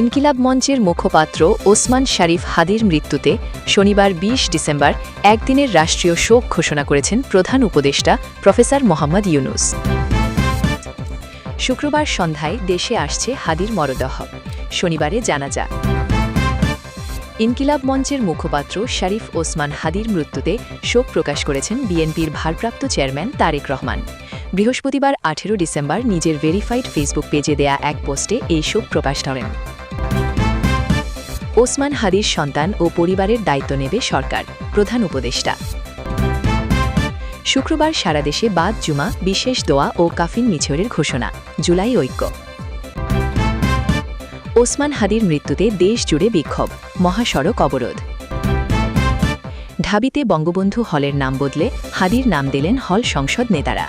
ইনকিলাব মঞ্চের মুখপাত্র ওসমান শরীফ হাদির মৃত্যুতে শনিবার ২০ ডিসেম্বর একদিনের রাষ্ট্রীয় শোক ঘোষণা করেছেন প্রধান উপদেষ্টা প্রফেসর মোহাম্মদ ইউনুস। শুক্রবার সন্ধ্যায় দেশে আসছে হাদির মরদেহ, শনিবারে জানাজা। ইনকিলাব মঞ্চের মুখপাত্র শরীফ ওসমান হাদির মৃত্যুতে শোক প্রকাশ করেছেন বিএনপির ভারপ্রাপ্ত চেয়ারম্যান তারেক রহমান। বৃহস্পতিবার ১৮ ডিসেম্বর নিজের ভেরিফাইড ফেসবুক পেজে দেয়া এক পোস্টে এই শোক প্রকাশ করেন। ওসমান হাদির সন্তান ও পরিবারের দায়িত্ব নেবে সরকার, প্রধান উপদেষ্টা। শুক্রবার সারা দেশে বাদ জুমা, বিশেষ দোয়া ও কাফিন মিছরের ঘোষণা, জুলাই ঐক্য। ওসমান হাদির মৃত্যুতে দেশ জুড়ে বিক্ষোভ, মহাসড়ক অবরোধ। ঢাবিতে বঙ্গবন্ধু হলের নাম বদলে হাদির নাম দিলেন হল সংসদ নেতারা।